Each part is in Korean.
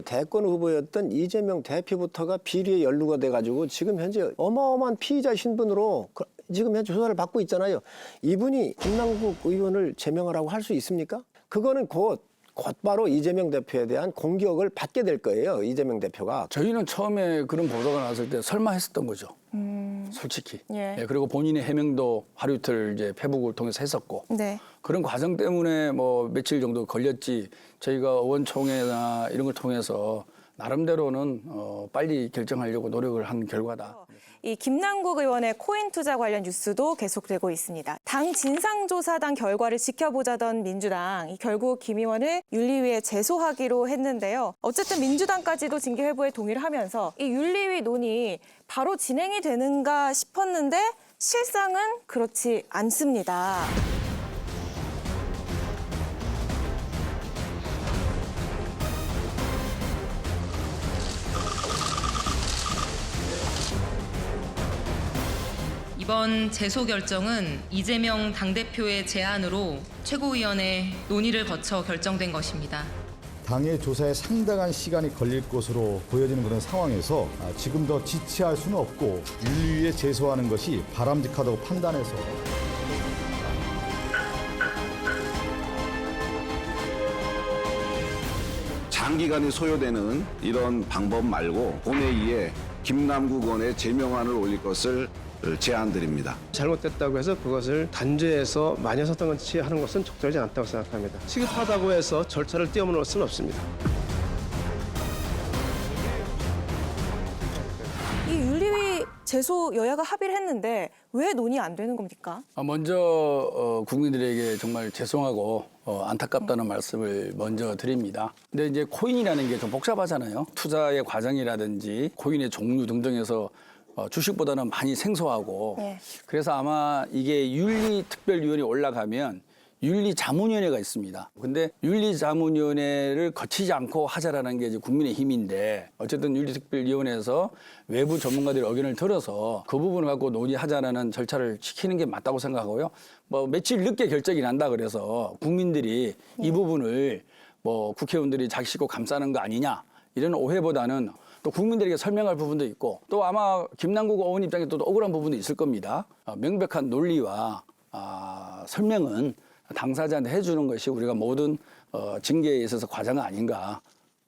대권 후보였던 이재명 대표부터가 비리에 연루가 돼가지고 지금 현재 어마어마한 피의자 신분으로 지금 현재 조사를 받고 있잖아요. 이분이 김남국 의원을 제명하라고 할 수 있습니까? 그거는 곧바로 이재명 대표에 대한 공격을 받게 될 거예요. 이재명 대표가. 저희는 처음에 그런 보도가 나왔을 때 설마 했었던 거죠. 솔직히. 예. 예, 그리고 본인의 해명도 하루 이틀 이제 페북을 통해서 했었고. 네. 그런 과정 때문에 뭐 며칠 정도 걸렸지. 저희가 의원총회나 이런 걸 통해서 나름대로는 빨리 결정하려고 노력을 한 결과다. 이 김남국 의원의 코인 투자 관련 뉴스도 계속되고 있습니다. 당 진상조사단 결과를 지켜보자던 민주당, 결국 김 의원을 윤리위에 제소하기로 했는데요. 어쨌든 민주당까지도 징계 회부에 동의를 하면서 이 윤리위 논의 바로 진행이 되는가 싶었는데 실상은 그렇지 않습니다. 이번 제소 결정은 이재명 당대표의 제안으로 최고위원회 논의를 거쳐 결정된 것입니다. 당의 조사에 상당한 시간이 걸릴 것으로 보여지는 그런 상황에서 지금 더 지체할 수는 없고 윤리위에 제소하는 것이 바람직하다고 판단해서 장기간이 소요되는 이런 방법 말고 본회의에 김남국 의원의 제명안을 올릴 것을 제안드립니다. 잘못됐다고 해서 그것을 단죄해서 마녀사탕같이 하는 것은 적절하지 않다고 생각합니다. 시급하다고 해서 절차를 뛰어넘을 수는 없습니다. 이 윤리위 제소 여야가 합의를 했는데 왜 논의 안 되는 겁니까? 먼저 국민들에게 정말 죄송하고 안타깝다는 말씀을 먼저 드립니다. 근데 이제 코인이라는 게 좀 복잡하잖아요. 투자의 과정이라든지 코인의 종류 등등에서 주식보다는 많이 생소하고 네. 그래서 아마 이게 윤리특별위원회 올라가면 윤리자문위원회가 있습니다. 근데 윤리자문위원회를 거치지 않고 하자라는 게 이제 국민의힘인데 어쨌든 윤리특별위원회에서 외부 전문가들의 의견을 들어서 그 부분을 갖고 논의하자라는 절차를 지키는 게 맞다고 생각하고요. 뭐 며칠 늦게 결정이 난다 그래서 국민들이 이 부분을 뭐 국회의원들이 자기 싣고 감싸는 거 아니냐 이런 오해보다는 또 국민들에게 설명할 부분도 있고 또 아마 김남국 의원 입장에 또 억울한 부분도 있을 겁니다. 명백한 논리와 설명은 당사자한테 해주는 것이 우리가 모든 징계에 있어서 과제가 아닌가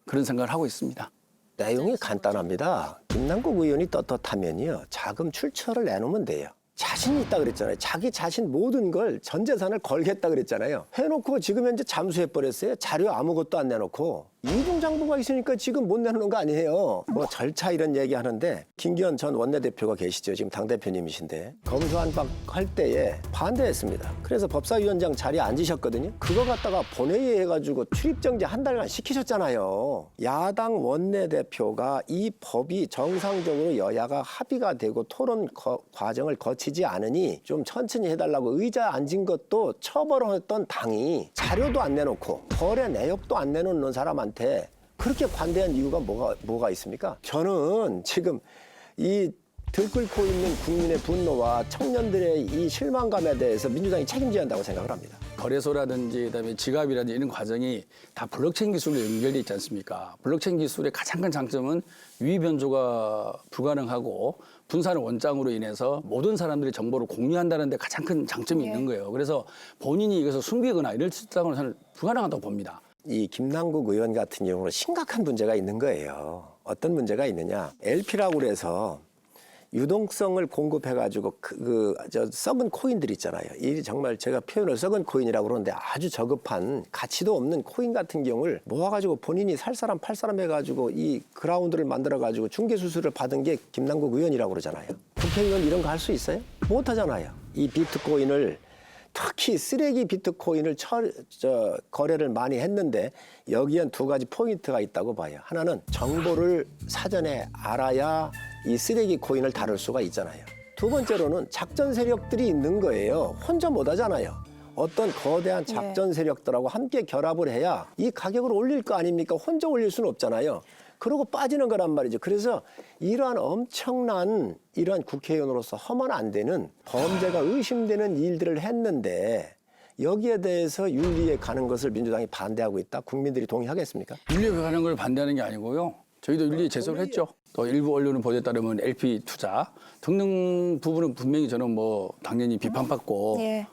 그런 생각을 하고 있습니다. 내용이 간단합니다. 김남국 의원이 떳떳하면요. 자금 출처를 내놓으면 돼요. 자신이 있다 그랬잖아요. 자기 자신 모든 걸 전 재산을 걸겠다 그랬잖아요. 해놓고 지금 현재 잠수해버렸어요. 자료 아무것도 안 내놓고. 이중장부가 있으니까 지금 못 내놓는 거 아니에요. 뭐 절차 이런 얘기 하는데 김기현 전 원내대표가 계시죠. 지금 당대표님이신데 검수완박 할 때에 반대했습니다. 그래서 법사위원장 자리에 앉으셨거든요. 그거 갖다가 본회의에 해가지고 출입정지 한 달간 시키셨잖아요. 야당 원내대표가 이 법이 정상적으로 여야가 합의가 되고 토론 과정을 거치지 않으니 좀 천천히 해달라고 의자 앉은 것도 처벌했던 당이 자료도 안 내놓고 거래 내역도 안 내놓는 사람한테 그렇게 관대한 이유가 뭐가 있습니까? 저는 지금 이 들끓고 있는 국민의 분노와 청년들의 이 실망감에 대해서 민주당이 책임져야 한다고 생각을 합니다. 거래소라든지 그다음에 지갑이라든지 이런 과정이 다 블록체인 기술로 연결돼 있지 않습니까? 블록체인 기술의 가장 큰 장점은 유의 변조가 불가능하고 분산의 원장으로 인해서 모든 사람들이 정보를 공유한다는 데 가장 큰 장점이 있는 거예요. 그래서 본인이 이것을 숨기거나 이럴 상황은 저는 불가능하다고 봅니다. 이 김남국 의원 같은 경우는 심각한 문제가 있는 거예요. 어떤 문제가 있느냐. LP라고 그래서 유동성을 공급해가지고 썩은 코인들 있잖아요. 이 정말 제가 표현을 썩은 코인이라고 그러는데 아주 저급한 가치도 없는 코인 같은 경우를 모아가지고 본인이 살 사람 팔 사람 해가지고 이 그라운드를 만들어가지고 중개 수수료를 받은 게 김남국 의원이라고 그러잖아요. 국회의원 이런 거 할 수 있어요? 못 하잖아요. 이 비트코인을 특히 쓰레기 비트코인을 거래를 많이 했는데 여기엔 두 가지 포인트가 있다고 봐요. 하나는 정보를 사전에 알아야 이 쓰레기 코인을 다룰 수가 있잖아요. 두 번째로는 작전 세력들이 있는 거예요. 혼자 못 하잖아요. 어떤 거대한 작전 세력들하고 함께 결합을 해야 이 가격을 올릴 거 아닙니까? 혼자 올릴 수는 없잖아요. 그러고 빠지는 거란 말이죠. 그래서 이러한 엄청난 이러한 국회의원으로서 하면 안 되는 범죄가 의심되는 일들을 했는데 여기에 대해서 윤리에 가는 것을 민주당이 반대하고 있다. 국민들이 동의하겠습니까? 윤리에 가는 걸 반대하는 게 아니고요. 저희도 윤리에 제소를 했죠. 또 일부 언론은 보도에 따르면 LP 투자 등등 부분은 분명히 저는 뭐 당연히 비판받고 예.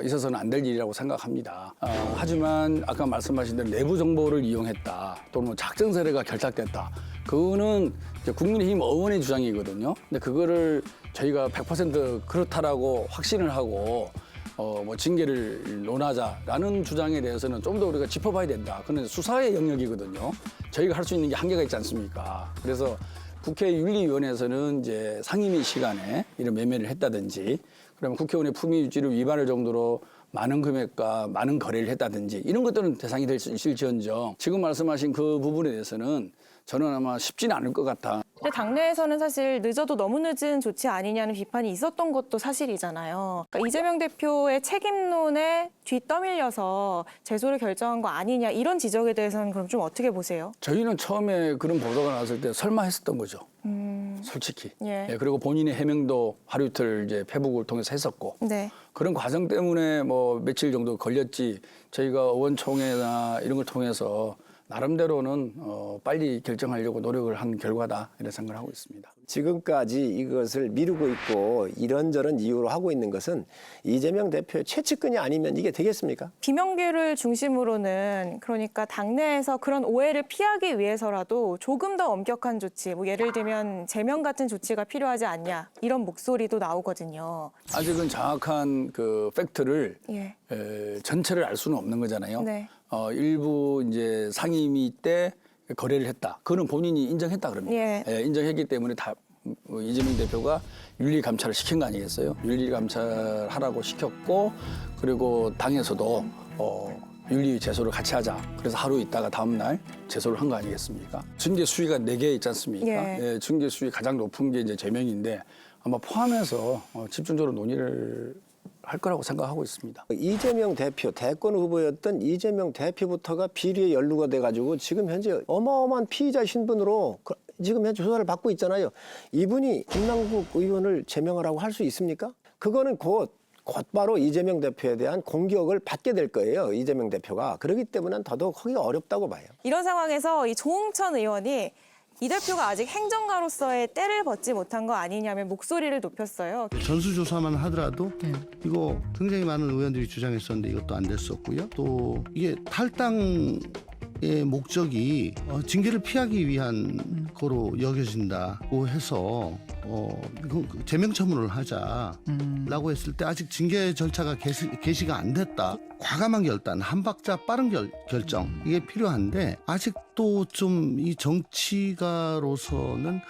있어서는 안 될 일이라고 생각합니다. 하지만 아까 말씀하신 대로 내부 정보를 이용했다 또는 뭐 작전 세력가 결탁됐다. 그거는 이제 국민의힘 의원의 주장이거든요. 근데 그거를 저희가 100% 그렇다라고 확신을 하고 뭐 징계를 논하자라는 주장에 대해서는 좀 더 우리가 짚어봐야 된다. 그건 수사의 영역이거든요. 저희가 할 수 있는 게 한계가 있지 않습니까? 그래서 국회 윤리위원회에서는 이제 상임위 시간에 이런 매매를 했다든지, 그러면 국회의원의 품위 유지를 위반할 정도로 많은 금액과 많은 거래를 했다든지 이런 것들은 대상이 될 수 있을지언정 지금 말씀하신 그 부분에 대해서는 저는 아마 쉽지는 않을 것 같다. 근데 당내에서는 사실 늦어도 너무 늦은 조치 아니냐는 비판이 있었던 것도 사실이잖아요. 그러니까 이재명 대표의 책임론에 뒤떠밀려서 제소를 결정한 거 아니냐 이런 지적에 대해서는 그럼 좀 어떻게 보세요? 저희는 처음에 그런 보도가 나왔을 때 설마 했었던 거죠. 솔직히. 예. 예, 그리고 본인의 해명도 하루 이틀 이제 페북을 통해서 했었고 네. 그런 과정 때문에 뭐 며칠 정도 걸렸지 저희가 의원총회나 이런 걸 통해서 나름대로는 빨리 결정하려고 노력을 한 결과다 이런 생각을 하고 있습니다. 지금까지 이것을 미루고 있고 이런저런 이유로 하고 있는 것은 이재명 대표의 최측근이 아니면 이게 되겠습니까? 비명계를 중심으로는 그러니까 당내에서 그런 오해를 피하기 위해서라도 조금 더 엄격한 조치, 뭐 예를 들면 제명 같은 조치가 필요하지 않냐 이런 목소리도 나오거든요. 아직은 정확한 그 팩트를 예. 전체를 알 수는 없는 거잖아요. 네. 일부 이제 상임위 때 거래를 했다. 그거는 본인이 인정했다 그럽니다. 예. 인정했기 때문에 다 이재명 대표가 윤리 감찰을 시킨 거 아니겠어요? 윤리 감찰하라고 시켰고 그리고 당에서도 윤리 제소를 같이 하자. 그래서 하루 있다가 다음 날 제소를 한 거 아니겠습니까? 징계 수위가 4개 있지 않습니까? 예. 징계 수위 가장 높은 게 이제 제명인데 아마 포함해서 집중적으로 논의를 할 거라고 생각하고 있습니다. 이재명 대표, 대권 후보였던 이재명 대표부터가 비리에 연루가 돼가지고 지금 현재 어마어마한 피의자 신분으로 지금 현재 조사를 받고 있잖아요. 이분이 김남국 의원을 제명하라고 할 수 있습니까? 그거는 곧바로 이재명 대표에 대한 공격을 받게 될 거예요. 이재명 대표가. 그렇기 때문에 더더욱 하기가 어렵다고 봐요. 이런 상황에서 이 조응천 의원이 이 대표가 아직 행정가로서의 때를 벗지 못한 거 아니냐며 목소리를 높였어요. 전수조사만 하더라도 이거 굉장히 많은 의원들이 주장했었는데 이것도 안 됐었고요. 또 이게 탈당의 목적이 징계를 피하기 위한 거로 여겨진다고 해서 제명 처분을 하자라고 했을 때 아직 징계 절차가 개시가 안 됐다. 과감한 결단, 한 박자 빠른 결정 이게 필요한데 아직도 좀 이 정치가로서는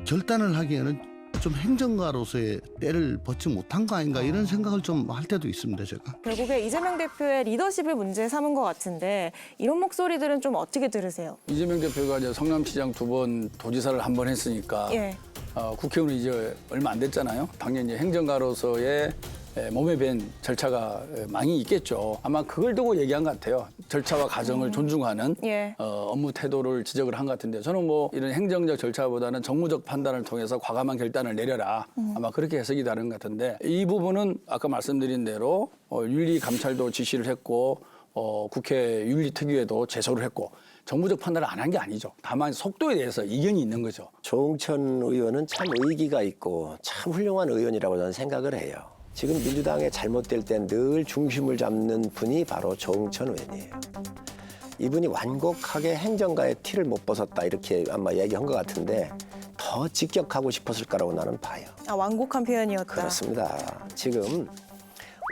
결단을 하기에는 좀 행정가로서의 때를 벗지 못한 거 아닌가 이런 생각을 좀 할 때도 있습니다, 제가. 결국에 이재명 대표의 리더십을 문제 삼은 것 같은데 이런 목소리들은 좀 어떻게 들으세요? 이재명 대표가 이제 성남시장 2번, 도지사를 한 번 했으니까 예. 국회의원은 이제 얼마 안 됐잖아요. 당연히 행정가로서의 몸에 밴 절차가 많이 있겠죠. 아마 그걸 두고 얘기한 것 같아요. 절차와 과정을 존중하는 예. 업무 태도를 지적을 한 것 같은데 저는 뭐 이런 행정적 절차보다는 정무적 판단을 통해서 과감한 결단을 내려라. 아마 그렇게 해석이 다른 것 같은데 이 부분은 아까 말씀드린 대로 윤리 감찰도 지시를 했고 국회 윤리특위에도 제소를 했고 정무적 판단을 안 한 게 아니죠. 다만 속도에 대해서 이견이 있는 거죠. 조응천 의원은 참 의기가 있고 참 훌륭한 의원이라고 저는 생각을 해요. 지금 민주당에 잘못될 땐 늘 중심을 잡는 분이 바로 조응천 의원이에요. 이분이 완곡하게 행정가의 티를 못 벗었다 이렇게 아마 얘기한 것 같은데 더 직격하고 싶었을 거라고 나는 봐요. 아, 완곡한 표현이었다. 그렇습니다. 지금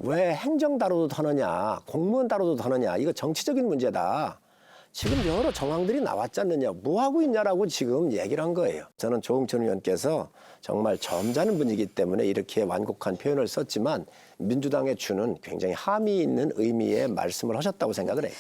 왜 행정 다루도 더느냐, 공무원 다루도 더느냐 이거 정치적인 문제다. 지금 여러 정황들이 나왔지 않느냐, 뭐 하고 있냐라고 지금 얘기를 한 거예요. 저는 조응천 의원께서 정말 점잖은 분이기 때문에 이렇게 완곡한 표현을 썼지만 민주당에 주는 굉장히 함의 있는 의미의 말씀을 하셨다고 생각을 해요.